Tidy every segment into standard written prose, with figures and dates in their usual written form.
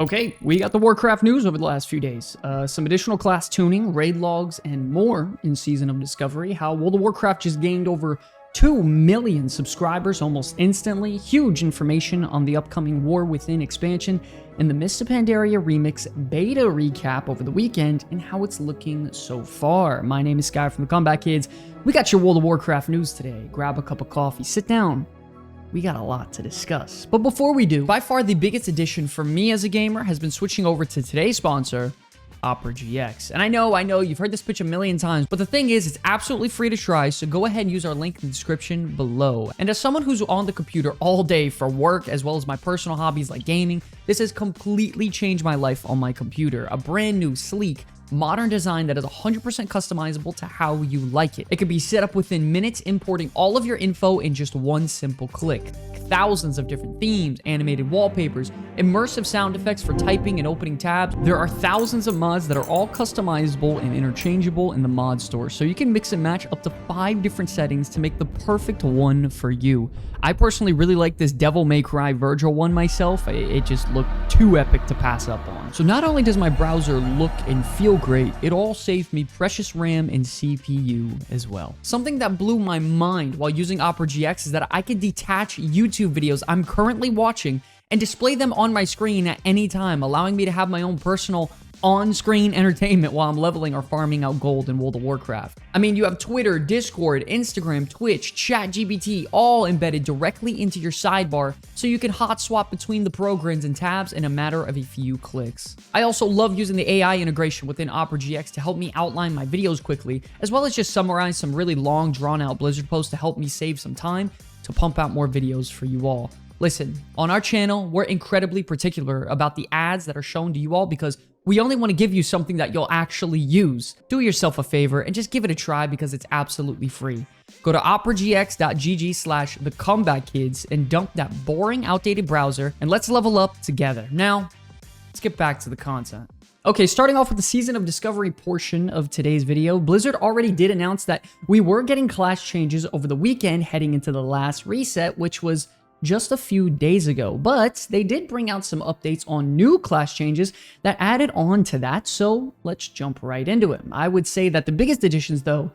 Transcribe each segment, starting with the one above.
Okay, we got the Warcraft news over the last few days. Some additional class tuning, raid logs, and more in Season of Discovery. How World of Warcraft just gained over 2 million subscribers almost instantly. Huge information on the upcoming War Within expansion and the Mists of Pandaria Remix beta recap over the weekend and how it's looking so far. My name is Sky from the Comeback Kids. We got your World of Warcraft news today. Grab a cup of coffee, sit down. We got a lot to discuss. But before we do, by far the biggest addition for me as a gamer has been switching over to today's sponsor, Opera GX. And I know, you've heard this pitch a million times, but the thing is, it's absolutely free to try, so go ahead and use our link in the description below. And as someone who's on the computer all day for work, as well as my personal hobbies like gaming, this has completely changed my life on my computer. A brand new, sleek, modern design that is 100% customizable to how you like it. It can be set up within minutes, importing all of your info in just one simple click. Thousands of different themes, animated wallpapers, immersive sound effects for typing and opening tabs. There are thousands of mods that are all customizable and interchangeable in the mod store, so you can mix and match up to 5 different settings to make the perfect one for you. I personally really like this Devil May Cry Virgil one myself. It just looked too epic to pass up on. So not only does my browser look and feel great, it all saved me precious RAM and CPU as well. Something that blew my mind while using Opera GX is that I could detach YouTube videos I'm currently watching and display them on my screen at any time, allowing me to have my own personal on-screen entertainment while I'm leveling or farming out gold in World of Warcraft. I mean, you have Twitter, Discord, Instagram, Twitch, ChatGPT, all embedded directly into your sidebar, so you can hot swap between the programs and tabs in a matter of a few clicks. I also love using the AI integration within Opera GX to help me outline my videos quickly, as well as just summarize some really long, drawn-out Blizzard posts to help me save some time to pump out more videos for you all. Listen, on our channel, we're incredibly particular about the ads that are shown to you all because we only want to give you something that you'll actually use. Do yourself a favor and just give it a try because it's absolutely free. Go to operagx.gg/thecomebackkids and dump that boring, outdated browser and let's level up together. Now, let's get back to the content. Okay, starting off with the Season of Discovery portion of today's video, Blizzard already did announce that we were getting class changes over the weekend heading into the last reset, which was just a few days ago, but they did bring out some updates on new class changes that added on to that, so let's jump right into it. I would say that the biggest additions, though,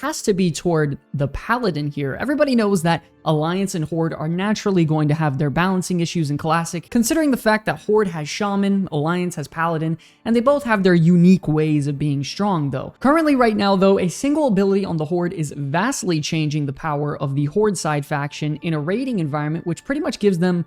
has to be toward the Paladin here. Everybody knows that Alliance and Horde are naturally going to have their balancing issues in Classic, considering the fact that Horde has Shaman, Alliance has Paladin, and they both have their unique ways of being strong, though. Currently, right now, though, a single ability on the Horde is vastly changing the power of the Horde side faction in a raiding environment, which pretty much gives them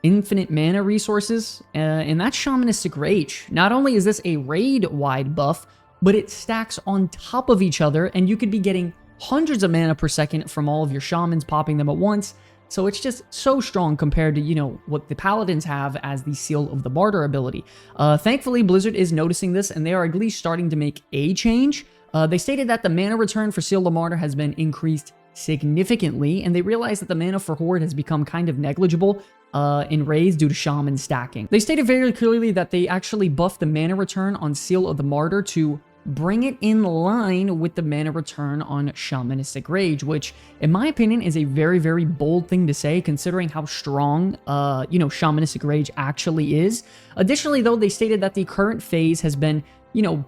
infinite mana resources, and that's Shamanistic Rage. Not only is this a raid-wide buff, but it stacks on top of each other, and you could be getting hundreds of mana per second from all of your shamans popping them at once. So it's just so strong compared to, what the Paladins have as the Seal of the Martyr ability. Thankfully, Blizzard is noticing this, and they are at least starting to make a change. They stated that the mana return for Seal of the Martyr has been increased significantly, and they realized that the mana for Horde has become kind of negligible in raids due to Shaman stacking. They stated very clearly that they actually buffed the mana return on Seal of the Martyr to bring it in line with the mana return on Shamanistic Rage, which, in my opinion, is a very, very bold thing to say, considering how strong, Shamanistic Rage actually is. Additionally, though, they stated that the current phase has been,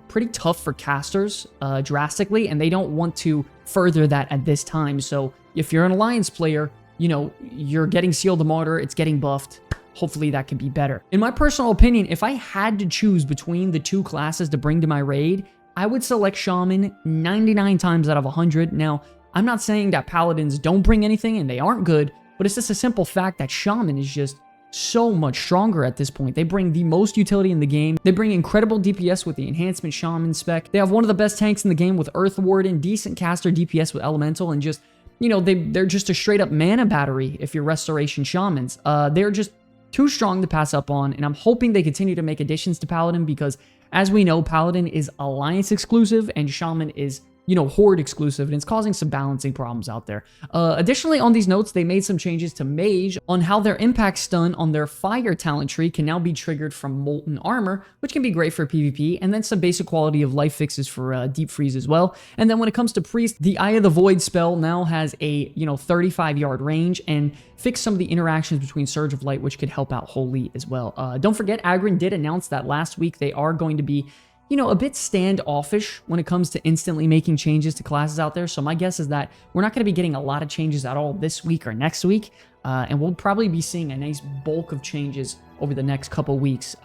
pretty tough for casters, drastically, and they don't want to further that at this time. So, if you're an Alliance player, you're getting Seal of the Martyr, it's getting buffed. Hopefully that can be better. In my personal opinion, if I had to choose between the two classes to bring to my raid, I would select Shaman 99 times out of 100. Now, I'm not saying that Paladins don't bring anything and they aren't good, but it's just a simple fact that Shaman is just so much stronger at this point. They bring the most utility in the game. They bring incredible DPS with the enhancement Shaman spec. They have one of the best tanks in the game with Earth Warden, decent caster DPS with Elemental, and just, they're just a straight up mana battery if you're Restoration Shamans. They're just too strong to pass up on, and I'm hoping they continue to make additions to Paladin because, as we know, Paladin is Alliance exclusive and Shaman is Horde exclusive, and it's causing some balancing problems out there. Additionally, on these notes, they made some changes to Mage on how their impact stun on their fire talent tree can now be triggered from Molten Armor, which can be great for PvP, and then some basic quality of life fixes for Deep Freeze as well. And then when it comes to Priest, the Eye of the Void spell now has a 35-yard range and fix some of the interactions between Surge of Light, which could help out Holy as well. Don't forget, Agron did announce that last week they are going to be a bit standoffish when it comes to instantly making changes to classes out there. So my guess is that we're not going to be getting a lot of changes at all this week or next week. And we'll probably be seeing a nice bulk of changes over the next couple weeks,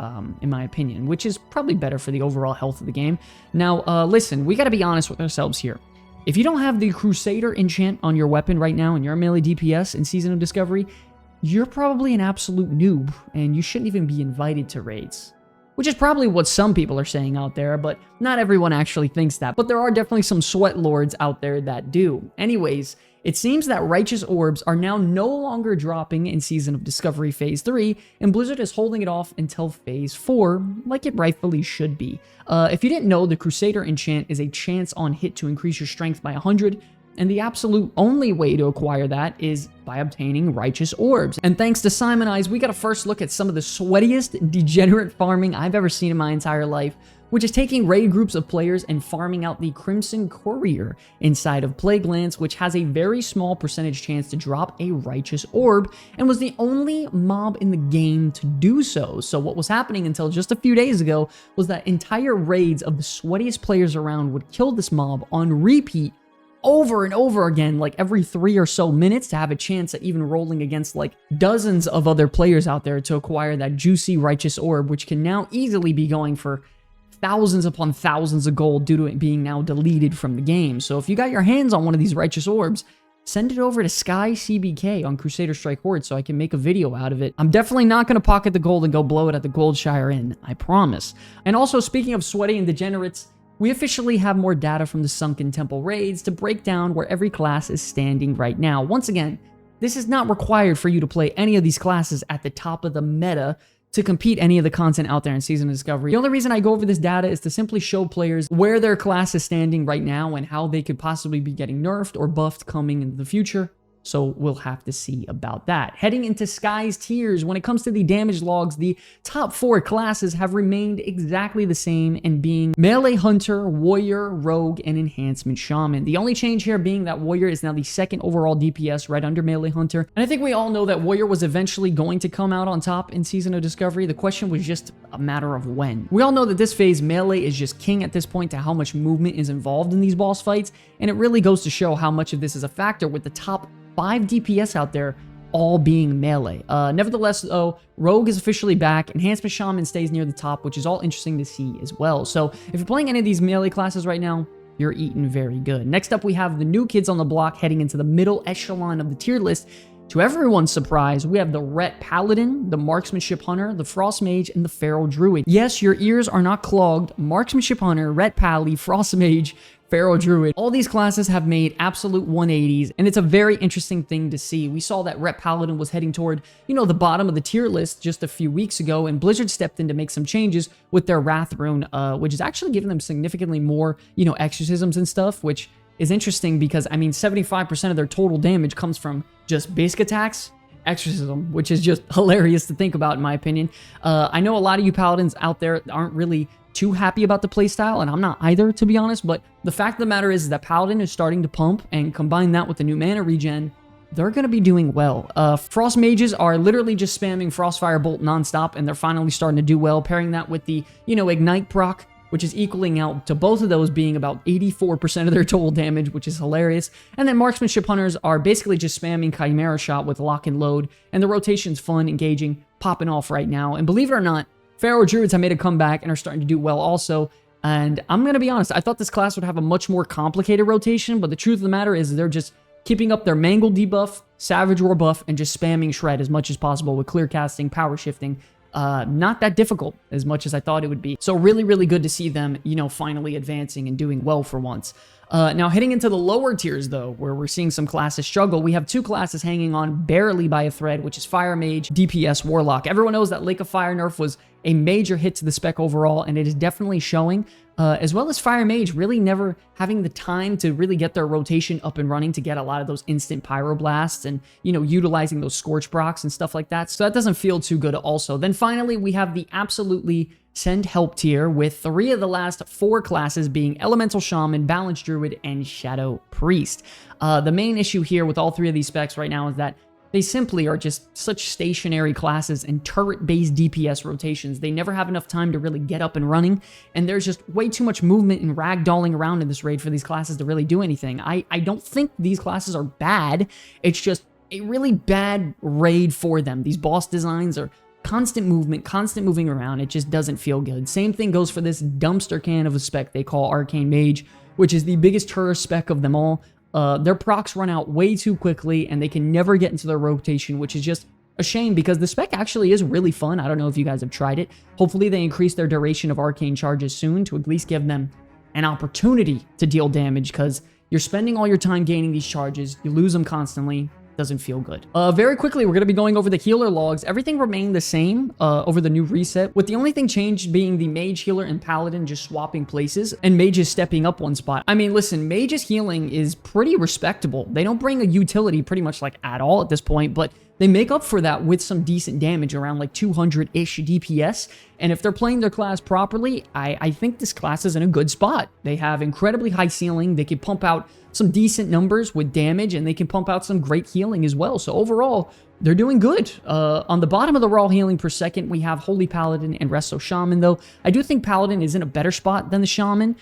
in my opinion, which is probably better for the overall health of the game. Now, listen, we got to be honest with ourselves here. If you don't have the Crusader enchant on your weapon right now and you're a melee DPS in Season of Discovery, you're probably an absolute noob and you shouldn't even be invited to raids. Which is probably what some people are saying out there, but not everyone actually thinks that. But there are definitely some sweat lords out there that do. Anyways, it seems that Righteous Orbs are now no longer dropping in Season of Discovery Phase 3, and Blizzard is holding it off until Phase 4, like it rightfully should be. If you didn't know, the Crusader enchant is a chance on hit to increase your strength by 100, and the absolute only way to acquire that is by obtaining Righteous Orbs. And thanks to Simon Eyes, we got a first look at some of the sweatiest degenerate farming I've ever seen in my entire life, which is taking raid groups of players and farming out the Crimson Courier inside of Plaguelands, which has a very small percentage chance to drop a Righteous Orb, and was the only mob in the game to do so. So what was happening until just a few days ago was that entire raids of the sweatiest players around would kill this mob on repeat over and over again, like every 3 or so minutes, to have a chance at even rolling against like dozens of other players out there to acquire that juicy Righteous Orb, which can now easily be going for thousands upon thousands of gold due to it being now deleted from the game. So if you got your hands on one of these Righteous Orbs, send it over to Sky CBK on Crusader Strike Horde so I can make a video out of it. I'm definitely not going to pocket the gold and go blow it at the Goldshire Inn, I promise. And also, speaking of sweaty and degenerates, we officially have more data from the Sunken Temple raids to break down where every class is standing right now. Once again, this is not required for you to play any of these classes at the top of the meta to compete any of the content out there in Season of Discovery. The only reason I go over this data is to simply show players where their class is standing right now and how they could possibly be getting nerfed or buffed coming in the future. So we'll have to see about that. Heading into Sky's tiers, when it comes to the damage logs, the top 4 classes have remained exactly the same, and being Melee Hunter, Warrior, Rogue, and Enhancement Shaman. The only change here being that Warrior is now the 2nd overall DPS right under Melee Hunter. And I think we all know that Warrior was eventually going to come out on top in Season of Discovery. The question was just a matter of when. We all know that this phase, Melee is just king at this point to how much movement is involved in these boss fights, and it really goes to show how much of this is a factor with the top 5 DPS out there all being melee. Nevertheless, though, Rogue is officially back. Enhancement Shaman stays near the top, which is all interesting to see as well. So if you're playing any of these melee classes right now, you're eating very good. Next up, we have the new kids on the block heading into the middle echelon of the tier list. To everyone's surprise, we have the Ret Paladin, the Marksmanship Hunter, the Frost Mage, and the Feral Druid. Yes, your ears are not clogged. Marksmanship Hunter, Ret Pally, Frost Mage, Feral Druid. All these classes have made absolute 180s, and it's a very interesting thing to see. We saw that Ret Paladin was heading toward, the bottom of the tier list just a few weeks ago, and Blizzard stepped in to make some changes with their Wrath Rune, which is actually giving them significantly more, exorcisms and stuff, which is interesting because, 75% of their total damage comes from just basic attacks, exorcism, which is just hilarious to think about in my opinion. I know a lot of you paladins out there aren't really too happy about the playstyle, and I'm not either, to be honest, but the fact of the matter is that Paladin is starting to pump, and combine that with the new mana regen, they're going to be doing well. Frost Mages are literally just spamming Frostfire Bolt nonstop, and they're finally starting to do well, pairing that with the, Ignite proc, which is equaling out to both of those being about 84% of their total damage, which is hilarious. And then Marksmanship Hunters are basically just spamming Chimera Shot with Lock and Load, and the rotation's fun, engaging, popping off right now. And believe it or not, Feral Druids have made a comeback and are starting to do well also. And I'm going to be honest, I thought this class would have a much more complicated rotation, but the truth of the matter is they're just keeping up their Mangle debuff, Savage Roar buff, and just spamming Shred as much as possible with clear casting, power shifting. Not that difficult as much as I thought it would be. So really, really good to see them, finally advancing and doing well for once. Now, heading into the lower tiers, though, where we're seeing some classes struggle, we have two classes hanging on barely by a thread, which is Fire Mage, DPS Warlock. Everyone knows that Lake of Fire nerf was a major hit to the spec overall, and it is definitely showing, as well as Fire Mage really never having the time to really get their rotation up and running to get a lot of those instant Pyroblasts and, you know, utilizing those Scorch Brocs and stuff like that. So that doesn't feel too good also. Then finally, we have the absolutely send help tier with 3 of the last 4 classes being Elemental Shaman, Balanced Druid, and Shadow Priest. The main issue here with all 3 of these specs right now is that they simply are just such stationary classes and turret-based DPS rotations. They never have enough time to really get up and running, and there's just way too much movement and ragdolling around in this raid for these classes to really do anything. I don't think these classes are bad. It's just a really bad raid for them. These boss designs are constant movement, constant moving around. It just doesn't feel good. Same thing goes for this dumpster can of a spec they call Arcane Mage, which is the biggest turret spec of them all. Their procs run out way too quickly, and they can never get into their rotation, which is just a shame because the spec actually is really fun. I don't know if you guys have tried it. Hopefully they increase their duration of arcane charges soon to at least give them an opportunity to deal damage, because you're spending all your time gaining these charges, you lose them constantly. Doesn't feel good. Very quickly, we're going to be going over the healer logs. Everything remained the same over the new reset, with the only thing changed being the mage, healer, and paladin just swapping places, and mages stepping up one spot. I mean, listen, mages healing is pretty respectable. They don't bring a utility pretty much like at all at this point, but they make up for that with some decent damage, around like 200-ish DPS. And if they're playing their class properly, I think this class is in a good spot. They have incredibly high ceiling. They can pump out some decent numbers with damage, and they can pump out some great healing as well. So overall, they're doing good. On the bottom of the raw healing per second, we have Holy Paladin and Resto Shaman, though. I do think Paladin is in a better spot than the Shaman,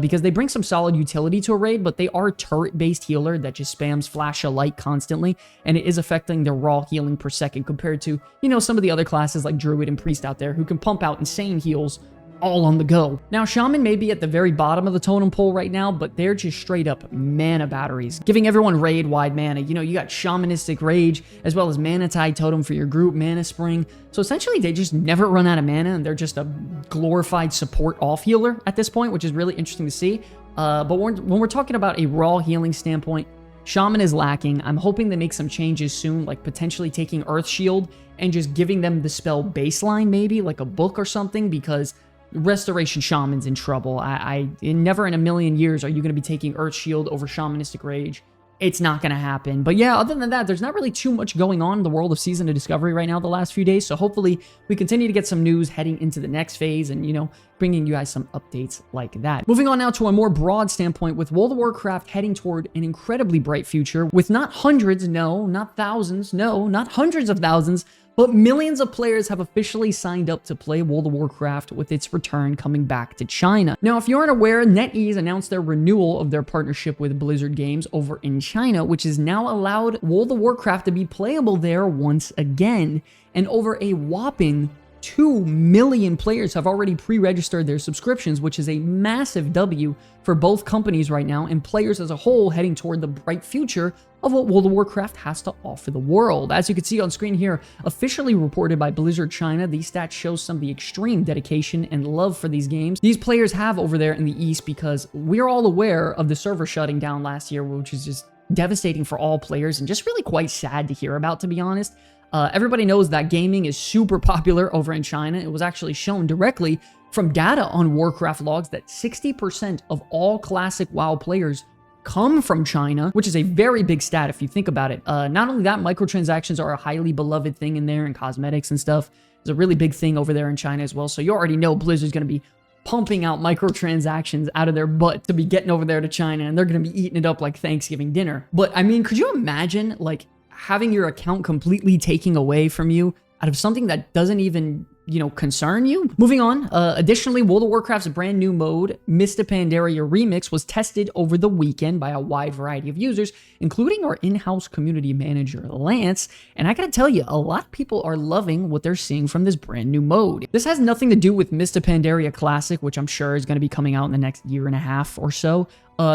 because they bring some solid utility to a raid, but they are a turret-based healer that just spams Flash of Light constantly, and it is affecting their raw healing per second compared to, you know, some of the other classes like Druid and Priest out there who can pump out insane heals all on the go. Now, Shaman may be at the very bottom of the totem pole right now, but they're just straight up mana batteries, giving everyone raid-wide mana. You know, you got Shamanistic Rage, as well as Mana Tide Totem for your group, Mana Spring. So essentially, they just never run out of mana, and they're just a glorified support off healer at this point, which is really interesting to see. But when we're talking about a raw healing standpoint, Shaman is lacking. I'm hoping they make some changes soon, like potentially taking Earth Shield and just giving them the spell baseline, maybe, like a book or something, because Restoration Shaman's in trouble. Never in a million years are you going to be taking Earth Shield over Shamanistic Rage. It's not going to happen. But yeah, other than that, there's not really too much going on in the world of Season of Discovery right now the last few days. So hopefully we continue to get some news heading into the next phase and, you know, bringing you guys some updates like that. Moving on now to a more broad standpoint, with World of Warcraft heading toward an incredibly bright future with not hundreds, no, not thousands, no, not hundreds of thousands, but millions of players have officially signed up to play World of Warcraft, with its return coming back to China. Now, if you aren't aware, NetEase announced their renewal of their partnership with Blizzard Games over in China, which has now allowed World of Warcraft to be playable there once again. And over a whopping 2 million players have already pre-registered their subscriptions, which is a massive W for both companies right now, and players as a whole heading toward the bright future of what World of Warcraft has to offer the world. As you can see on screen here, officially reported by Blizzard China, these stats show some of the extreme dedication and love for these games these players have over there in the East, because we're all aware of the server shutting down last year, which is just devastating for all players and just really quite sad to hear about, to be honest. Everybody knows that gaming is super popular over in China. It was actually shown directly from data on Warcraft logs that 60% of all classic WoW players come from China, which is a very big stat if you think about it. Not only that, microtransactions are a highly beloved thing in there, and cosmetics and stuff is a really big thing over there in China as well. So you already know Blizzard's going to be pumping out microtransactions out of their butt to be getting over there to China, and they're going to be eating it up like Thanksgiving dinner. But I mean, could you imagine like having your account completely taken away from you out of something that doesn't even, you know, concern you? Moving on, additionally, World of Warcraft's brand new mode, Mists of Pandaria Remix, was tested over the weekend by a wide variety of users, including our in-house community manager, Lance, and I gotta tell you, a lot of people are loving what they're seeing from this brand new mode. This has nothing to do with Mists of Pandaria Classic, which I'm sure is going to be coming out in the next year and a half or so.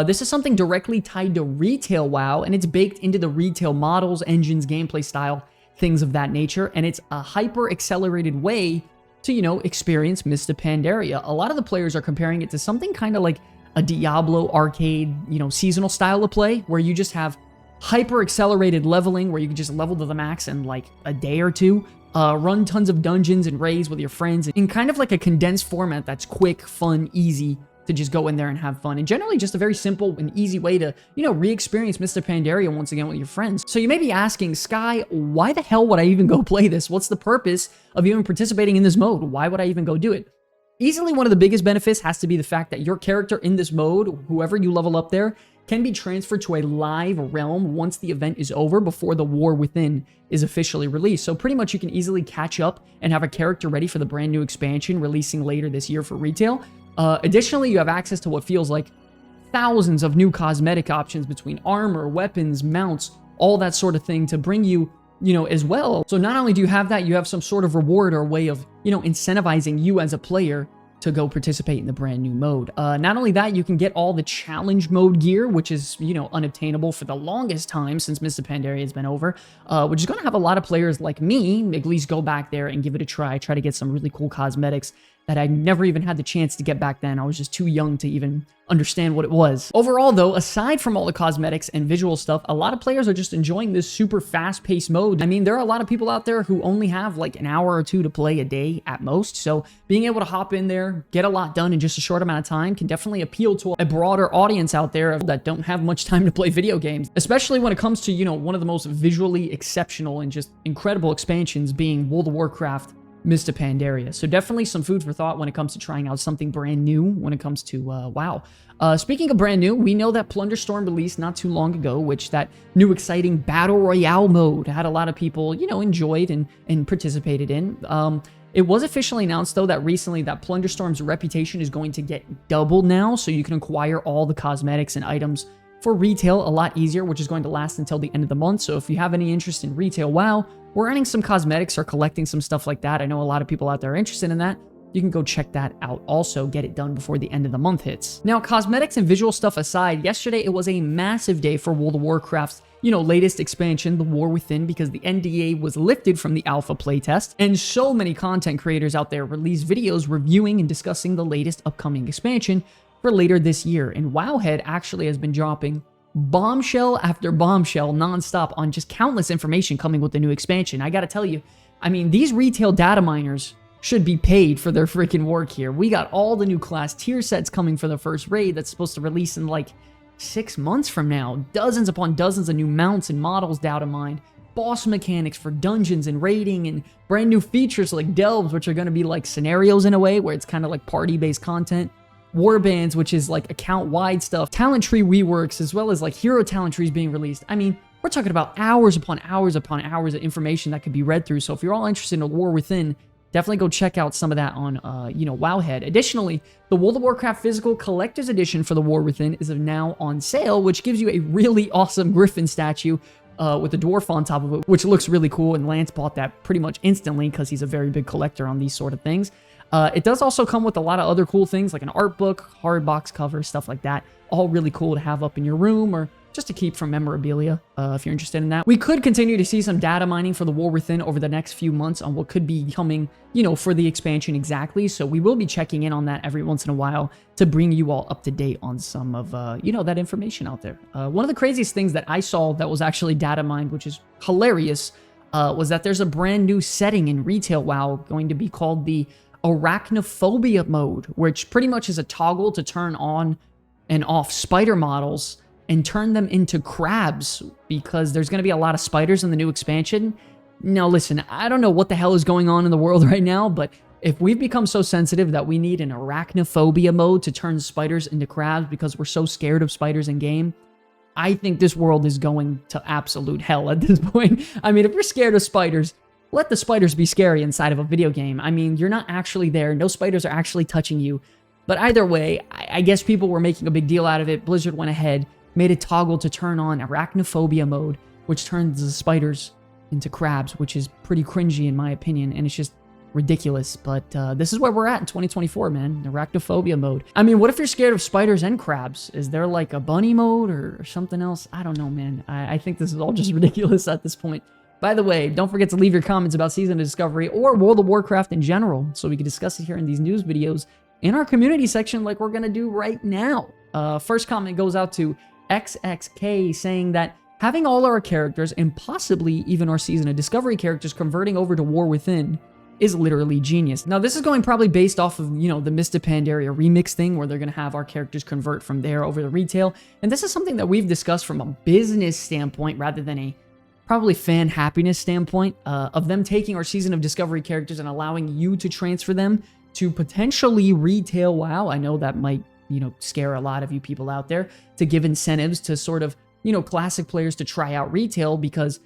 This is something directly tied to retail WoW, and it's baked into the retail models, engines, gameplay style, things of that nature, and it's a hyper-accelerated way to, you know, experience Mists of Pandaria. A lot of the players are comparing it to something kind of like a Diablo arcade, seasonal style of play where you just have hyper accelerated leveling where you can just level to the max in like a day or two, run tons of dungeons and raids with your friends in kind of like a condensed format that's quick, fun, easy to just go in there and have fun. And generally just a very simple and easy way to, re-experience Mr. Pandaria once again with your friends. So you may be asking, Sky, why the hell would I even go play this? What's the purpose of even participating in this mode? Why would I even go do it? Easily one of the biggest benefits has to be the fact that your character in this mode, whoever you level up there, can be transferred to a live realm once the event is over before the War Within is officially released. So pretty much you can easily catch up and have a character ready for the brand new expansion releasing later this year for retail. Additionally, you have access to what feels like thousands of new cosmetic options between armor, weapons, mounts, all that sort of thing to bring you, as well. So not only do you have that, you have some sort of reward or way of, incentivizing you as a player to go participate in the brand new mode. Not only that, you can get all the challenge mode gear, which is, unobtainable for the longest time since Mr. Pandaria has been over, which is going to have a lot of players like me at least go back there and give it a try to get some really cool cosmetics that I never even had the chance to get back then. I was just too young to even understand what it was. Overall, though, aside from all the cosmetics and visual stuff, a lot of players are just enjoying this super fast-paced mode. I mean, there are a lot of people out there who only have like an hour or two to play a day at most, so being able to hop in there, get a lot done in just a short amount of time can definitely appeal to a broader audience out there that don't have much time to play video games, especially when it comes to, one of the most visually exceptional and just incredible expansions being World of Warcraft Mr. Pandaria. So definitely some food for thought when it comes to trying out something brand new when it comes to WoW. Speaking of brand new, we know that Plunderstorm released not too long ago, which that new exciting Battle Royale mode had a lot of people, enjoyed and participated in. It was officially announced, though, that recently that Plunderstorm's reputation is going to get doubled now, so you can acquire all the cosmetics and items for retail a lot easier, which is going to last until the end of the month. So if you have any interest in retail WoW, we're earning some cosmetics or collecting some stuff like that. I know a lot of people out there are interested in that. You can go check that out also, get it done before the end of the month hits. Now, cosmetics and visual stuff aside, yesterday it was a massive day for World of Warcraft's, latest expansion, The War Within, because the NDA was lifted from the alpha playtest, and so many content creators out there released videos reviewing and discussing the latest upcoming expansion for later this year. And Wowhead actually has been dropping bombshell after bombshell nonstop on just countless information coming with the new expansion. I gotta tell you, I mean, these retail data miners should be paid for their freaking work here. We got all the new class tier sets coming for the first raid that's supposed to release in like 6 months from now. Dozens upon dozens of new mounts and models data mined. Boss mechanics for dungeons and raiding, and brand new features like delves, which are going to be like scenarios in a way where it's kind of like party-based content. Warbands, which is like account-wide stuff, talent tree reworks, as well as like hero talent trees being released. I mean, we're talking about hours upon hours upon hours of information that could be read through. So if you're all interested in a War Within, definitely go check out some of that on, Wowhead. Additionally, the World of Warcraft Physical Collector's Edition for the War Within is now on sale, which gives you a really awesome Griffin statue with a dwarf on top of it, which looks really cool, and Lance bought that pretty much instantly because he's a very big collector on these sort of things. It does also come with a lot of other cool things like an art book, hard box cover, stuff like that. All really cool to have up in your room or just to keep from memorabilia if you're interested in that. We could continue to see some data mining for the War Within over the next few months on what could be coming, for the expansion exactly. So we will be checking in on that every once in a while to bring you all up to date on some of, that information out there. One of the craziest things that I saw that was actually data mined, which is hilarious, was that there's a brand new setting in retail WoW going to be called the Arachnophobia mode, which pretty much is a toggle to turn on and off spider models and turn them into crabs, because there's going to be a lot of spiders in the new expansion. Now listen, I don't know what the hell is going on in the world right now, but if we've become so sensitive that we need an arachnophobia mode to turn spiders into crabs because we're so scared of spiders in game, I think this world is going to absolute hell at this point. I mean, if you're scared of spiders, let the spiders be scary inside of a video game. I mean, you're not actually there. No spiders are actually touching you. But either way, I guess people were making a big deal out of it. Blizzard went ahead, made a toggle to turn on arachnophobia mode, which turns the spiders into crabs, which is pretty cringy in my opinion, and it's just ridiculous. But this is where we're at in 2024, man. Arachnophobia mode. I mean, what if you're scared of spiders and crabs? Is there like a bunny mode or something else? I don't know, man. I think this is all just ridiculous at this point. By the way, don't forget to leave your comments about Season of Discovery or World of Warcraft in general so we can discuss it here in these news videos in our community section like we're going to do right now. First comment goes out to XXK saying that having all our characters and possibly even our Season of Discovery characters converting over to War Within is literally genius. Now, this is going probably based off of, you know, the Mr. Pandaria remix thing where they're going to have our characters convert from there over to retail. And this is something that we've discussed from a business standpoint rather than a probably fan happiness standpoint of them taking our Season of Discovery characters and allowing you to transfer them to potentially retail WoW. I know that might, you know, scare a lot of you people out there to give incentives to sort of, you know, classic players to try out retail because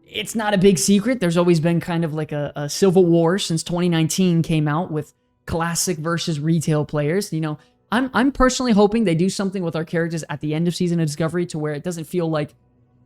it's not a big secret. There's always been kind of like a civil war since 2019 came out with classic versus retail players. You know, I'm personally hoping they do something with our characters at the end of Season of Discovery to where it doesn't feel like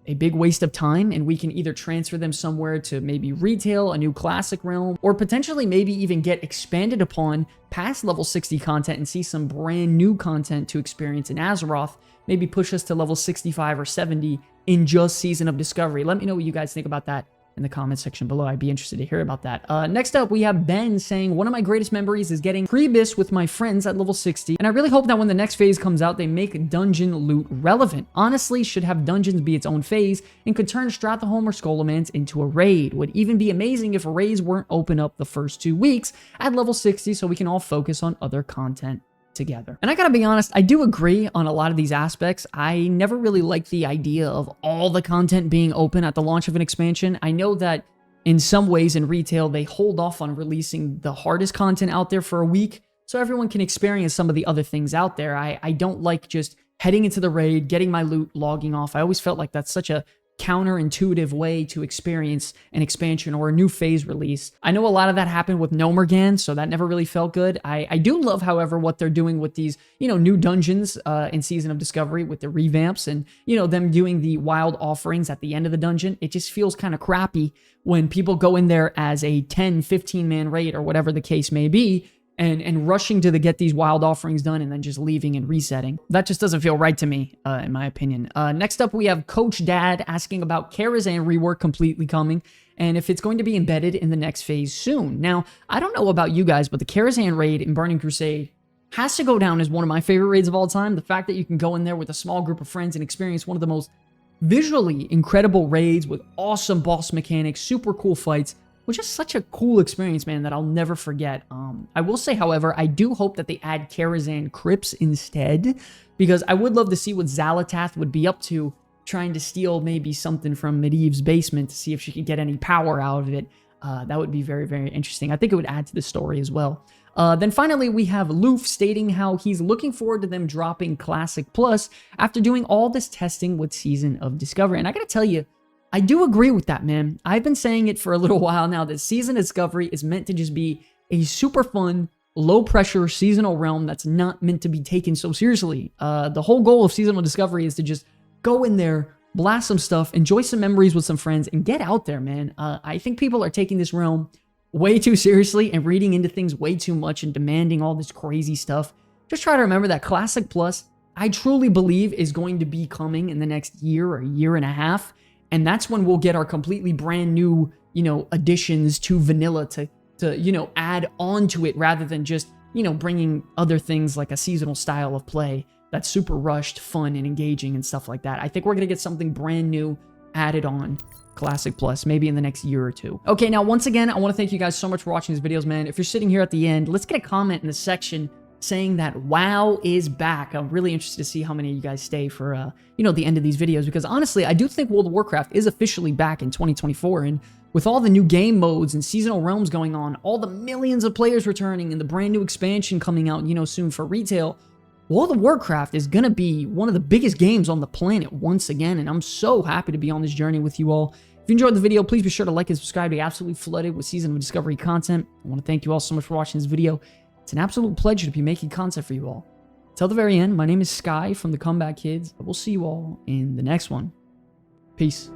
a big waste of time and we can either transfer them somewhere to maybe retail, a new classic realm, or potentially maybe even get expanded upon past level 60 content and see some brand new content to experience in Azeroth, maybe push us to level 65 or 70 in just Season of Discovery. Let me know what you guys think about that in the comment section below. I'd be interested to hear about that. Next up, we have Ben saying, one of my greatest memories is getting Prebis with my friends at level 60, and I really hope that when the next phase comes out, they make dungeon loot relevant. Honestly, should have dungeons be its own phase and could turn Stratholme or Skolemans into a raid. Would even be amazing if raids weren't open up the first 2 weeks at level 60 so we can all focus on other content together. And I gotta be honest, I do agree on a lot of these aspects. I never really liked the idea of all the content being open at the launch of an expansion. I know that in some ways in retail, they hold off on releasing the hardest content out there for a week so everyone can experience some of the other things out there. I don't like just heading into the raid, getting my loot, logging off. I always felt like that's such a counterintuitive way to experience an expansion or a new phase release. I know a lot of that happened with Nomergan, so that never really felt good. I do love, however, what they're doing with these, you know, new dungeons in Season of Discovery with the revamps and, you know, them doing the wild offerings at the end of the dungeon. It just feels kind of crappy when people go in there as a 10, 15-man raid or whatever the case may be, and rushing to get these wild offerings done and then just leaving and resetting. That just doesn't feel right to me, in my opinion. Next up, we have Coach Dad asking about Karazhan rework completely coming and if it's going to be embedded in the next phase soon. Now, I don't know about you guys, but the Karazhan raid in Burning Crusade has to go down as one of my favorite raids of all time. The fact that you can go in there with a small group of friends and experience one of the most visually incredible raids with awesome boss mechanics, super cool fights, which is such a cool experience, man, that I'll never forget. I will say, however, I do hope that they add Karazhan crypts instead, because I would love to see what Xalatath would be up to, trying to steal maybe something from Medivh's basement to see if she could get any power out of it. That would be very, very interesting. I think it would add to the story as well. Then finally, we have Loof stating how he's looking forward to them dropping Classic Plus after doing all this testing with Season of Discovery. And I gotta tell you, I do agree with that, man. I've been saying it for a little while now that Season of Discovery is meant to just be a super fun, low-pressure seasonal realm that's not meant to be taken so seriously. The whole goal of Seasonal Discovery is to just go in there, blast some stuff, enjoy some memories with some friends, and get out there, man. I think people are taking this realm way too seriously and reading into things way too much and demanding all this crazy stuff. Just try to remember that Classic Plus, I truly believe, is going to be coming in the next year or year and a half. And that's when we'll get our completely brand new, you know, additions to vanilla to you know, add on to it rather than just, you know, bringing other things like a seasonal style of play that's super rushed, fun, and engaging and stuff like that. I think we're going to get something brand new added on Classic Plus, maybe in the next year or two. Okay, now, once again, I want to thank you guys so much for watching these videos, man. If you're sitting here at the end, let's get a comment in the section saying that WoW is back. I'm really interested to see how many of you guys stay for, you know, the end of these videos, because honestly, I do think World of Warcraft is officially back in 2024, and with all the new game modes and seasonal realms going on, all the millions of players returning, and the brand new expansion coming out, you know, soon for retail, World of Warcraft is going to be one of the biggest games on the planet once again, and I'm so happy to be on this journey with you all. If you enjoyed the video, please be sure to like and subscribe to be absolutely flooded with Season of Discovery content. I want to thank you all so much for watching this video. It's an absolute pleasure to be making content for you all. Till the very end, my name is Sky from the Comeback Kids. I will see you all in the next one. Peace.